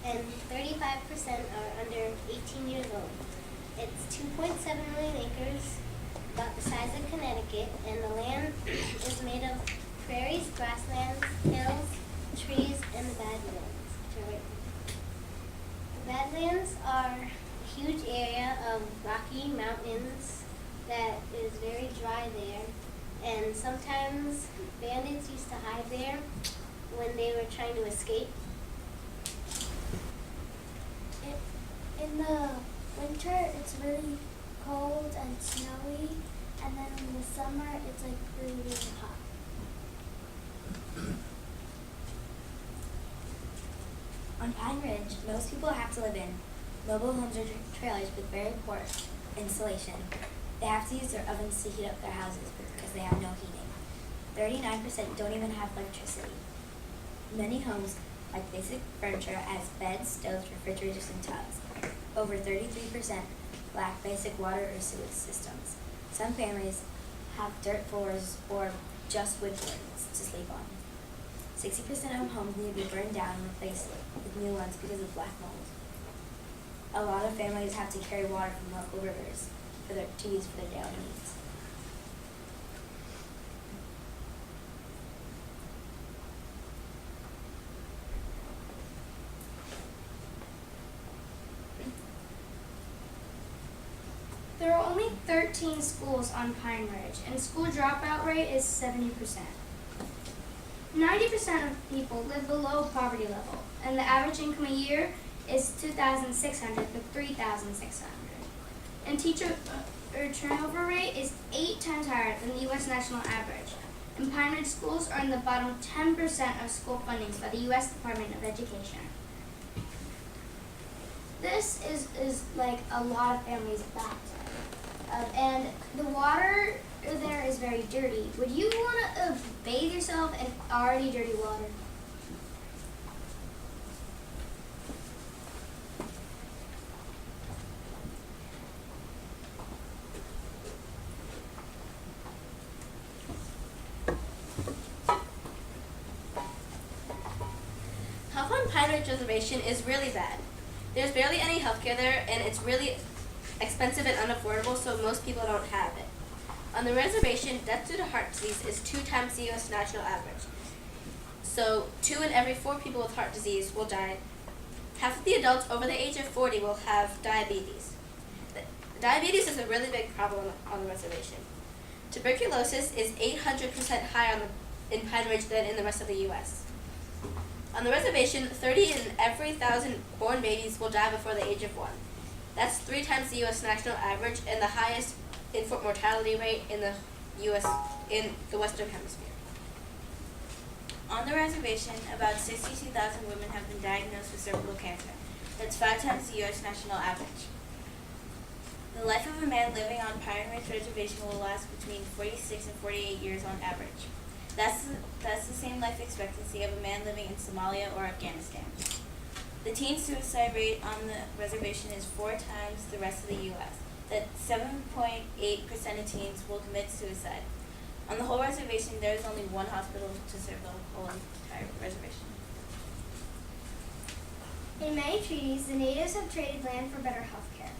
and 35% are under 18 years old. It's 2.7 million acres, about the size of Connecticut, and the land is made of prairies, grasslands, hills, trees, and the Badlands. The Badlands are a huge area of rocky mountains that is very dry there, and sometimes bandits used to hide there when they were trying to escape. In the winter, it's really cold and snowy, and then in the summer, it's like really, really hot. On Pine Ridge, most people have to live in mobile homes or trailers with very poor insulation. They have to use their ovens to heat up their houses because they have no heating. 39% don't even have electricity. Many homes like basic furniture as beds, stoves, refrigerators, and tubs. Over 33% lack basic water or sewage systems. Some families have dirt floors or just wood floors to sleep on. 60% of homes need to be burned down and replaced with new ones because of black mold. A lot of families have to carry water from local rivers to use for their daily needs. There are only 13 schools on Pine Ridge, and school dropout rate is 70%. 90% of people live below poverty level, and the average income a year is $2,600 to $3,600. And teacher turnover rate is 8 times higher than the U.S. national average. And Pine Ridge schools are in the bottom 10% of school fundings by the U.S. Department of Education. This is like a lot of families' bathtub, and the water there is very dirty. Would you want to bathe yourself in already dirty water? Health on Pine Ridge Reservation is really bad. There's barely any healthcare there, and it's really expensive and unaffordable, so most people don't have it. On the reservation, death due to heart disease is 2 times the U.S. national average. So 2 in every 4 people with heart disease will die. Half of the adults over the age of 40 will have diabetes. Diabetes is a really big problem on the reservation. Tuberculosis is 800% higher in Pine Ridge than in the rest of the U.S. On the reservation, 30 in every 1,000 born babies will die before the age of 1. That's 3 times the U.S. national average and the highest infant mortality rate in the U.S. in the Western Hemisphere. On the reservation, about 62,000 women have been diagnosed with cervical cancer. That's 5 times the U.S. national average. The life of a man living on Pine Ridge Reservation will last between 46 and 48 years on average. That's the same life expectancy of a man living in Somalia or Afghanistan. The teen suicide rate on the reservation is 4 times the rest of the U.S. That 7.8% of teens will commit suicide. On the whole reservation, there is only 1 hospital to serve the whole entire reservation. In many treaties, the natives have traded land for better health care.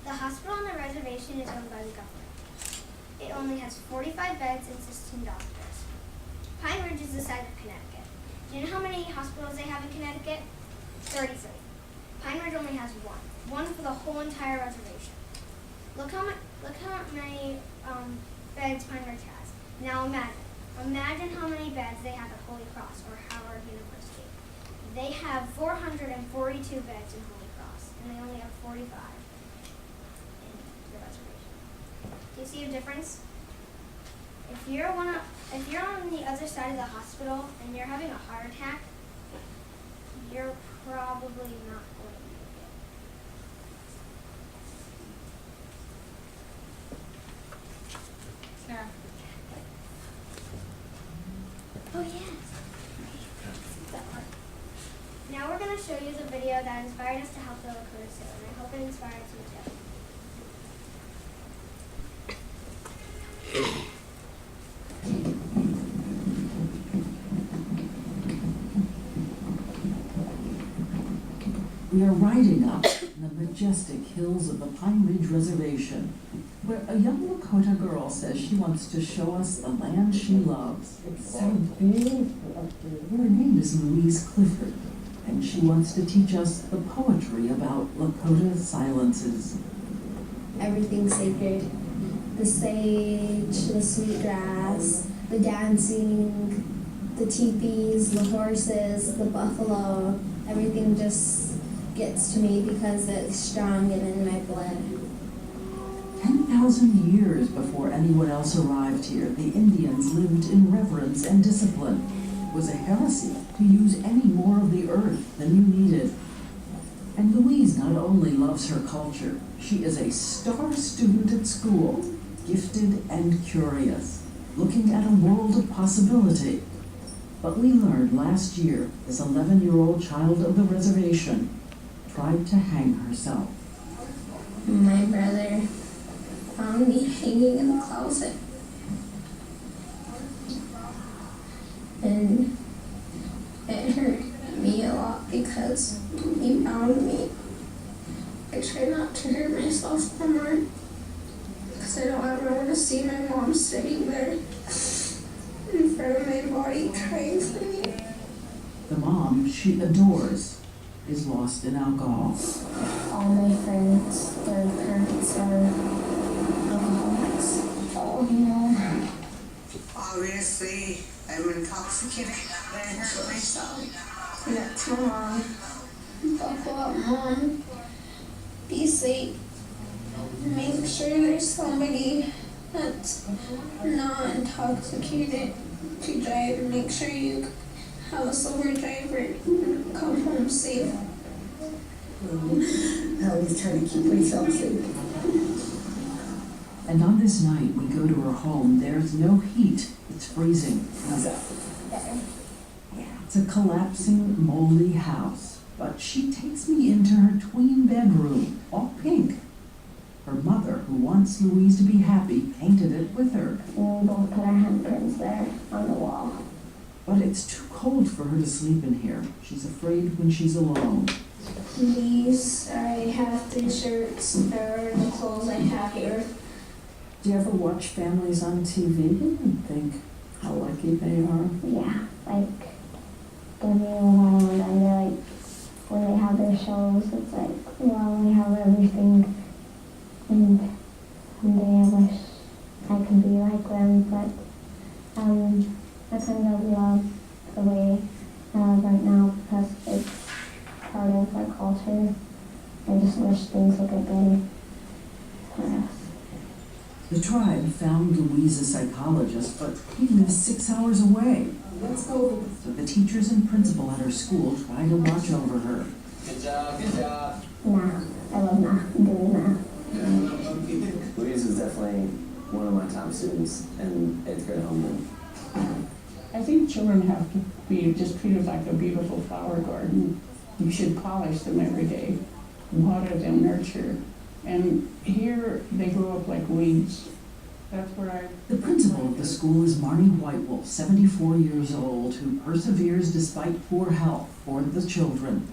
The hospital on the reservation is owned by the government. It only has 45 beds and 16 doctors. Pine Ridge is the size of Connecticut. Do you know how many hospitals they have in Connecticut? 33. Pine Ridge only has 1 for the whole entire reservation. Look how many beds Pine Ridge has. Now imagine how many beds they have at Holy Cross or Howard University. They have 442 beds in Holy Cross, and they only have 45 in the reservation. Do you see a difference? If you're on the other side of the hospital and you're having a heart attack, you're probably not going to make it. Yeah. Oh yes. Now we're going to show you the video that inspired us to help the Lakota Sioux, and I hope it inspires you too. We are riding up the majestic hills of the Pine Ridge Reservation, where a young Lakota girl says she wants to show us the land she loves. It's so beautiful up there. Her name is Louise Clifford, and she wants to teach us the poetry about Lakota silences. Everything's sacred. The sage, the sweetgrass, the dancing, the teepees, the horses, the buffalo, everything just gets to me because it's strong and in my blood. 10,000 years before anyone else arrived here, the Indians lived in reverence and discipline. It was a heresy to use any more of the earth than you needed. And Louise not only loves her culture, she is a star student at school, gifted and curious, looking at a world of possibility. But we learned last year this 11-year-old child of the reservation tried to hang herself. My brother found me hanging in the closet. And it hurt me a lot because he found me. I try not to hurt myself no more because I don't ever want to see my mom sitting there in front of my body crying for me. The mom she adores is lost in alcohol. All my friends, their parents are alcoholics. Oh, you know. Obviously, I'm intoxicated. I hurt myself. That's my mom. Buckle up, Mom. Be safe. Make sure there's somebody that's not intoxicated to drive. And make sure you have a sober driver and come home safe. I always try to keep myself safe. And on this night we go to her home, there's no heat. It's freezing. It's a collapsing, moldy house. But she takes me into her tween bedroom, all pink. Her mother, who wants Louise to be happy, painted it with her. We both put our handprints there on the wall. But it's too cold for her to sleep in here. She's afraid when she's alone. These, I have 3 shirts. They're the clothes I have here. Do you ever watch families on TV and think how lucky they are? Yeah, like living alone. I know, like when they have their shows, it's like, wow, we have everything. And someday I wish I could be like them, but I kind of love the way I live right now because it's part of our culture. I just wish things would get better for us. The tribe found Louise a psychologist, but he lives 6 hours away. Let's go. So the teachers and principal at her school try to watch over her. Good job, good job. Nah, I love doing that. Louise is definitely one of my top students in 8th grade homeroom. I think children have to be just treated like a beautiful flower garden. You should polish them every day, water them, nurture. And here they grow up like weeds. That's where The principal of the school is Marnie Whitewolf, 74 years old, who perseveres despite poor health for the children.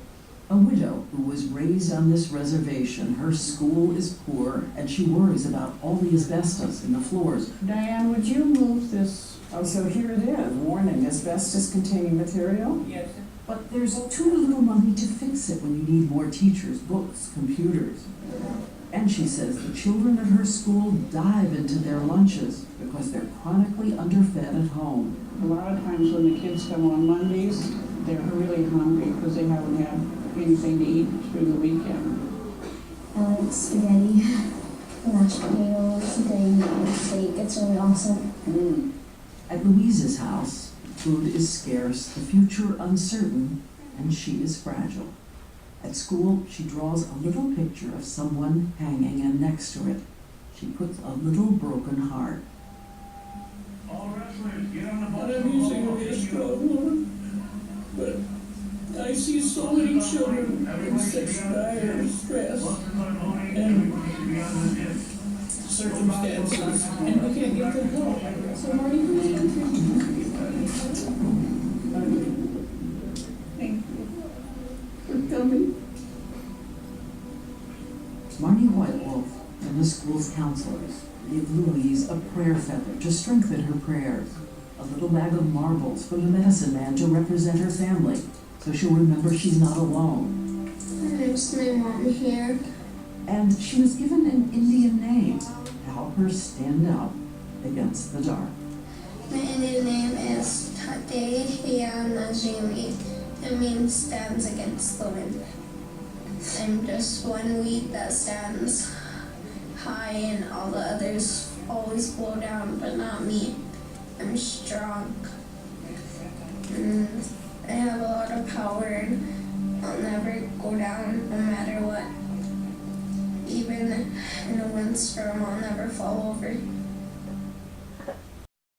A widow who was raised on this reservation. Her school is poor, and she worries about all the asbestos in the floors. Diane, would you move this? Oh, so here it is. Warning, asbestos-containing material? Yes. But there's too little money to fix it when you need more teachers, books, computers. And she says the children at her school dive into their lunches because they're chronically underfed at home. A lot of times when the kids come on Mondays, they're really hungry because they haven't had anything to eat through the weekend. I like spaghetti, mashed potatoes, gravy, steak. It's really awesome. At Louise's house, food is scarce, the future uncertain, and she is fragile. At school, she draws a little picture of someone hanging, and next to it, she puts a little broken heart. I'm using a very strong woman, but I see so many children in such dire stress and circumstances, and we can't get them help. So Marty, thank you for coming. the school's counselors gave Louise a prayer feather to strengthen her prayers, a little bag of marbles from the medicine man to represent her family, so she'll remember she's not alone. There's my mom here. And she was given an Indian name to help her stand up against the dark. My Indian name is Tatehianajimi. It means stands against the wind. I'm just one weed that stands high and all the others always blow down, but not me. I'm strong. And I have a lot of power and I'll never go down no matter what. Even in a windstorm, I'll never fall over.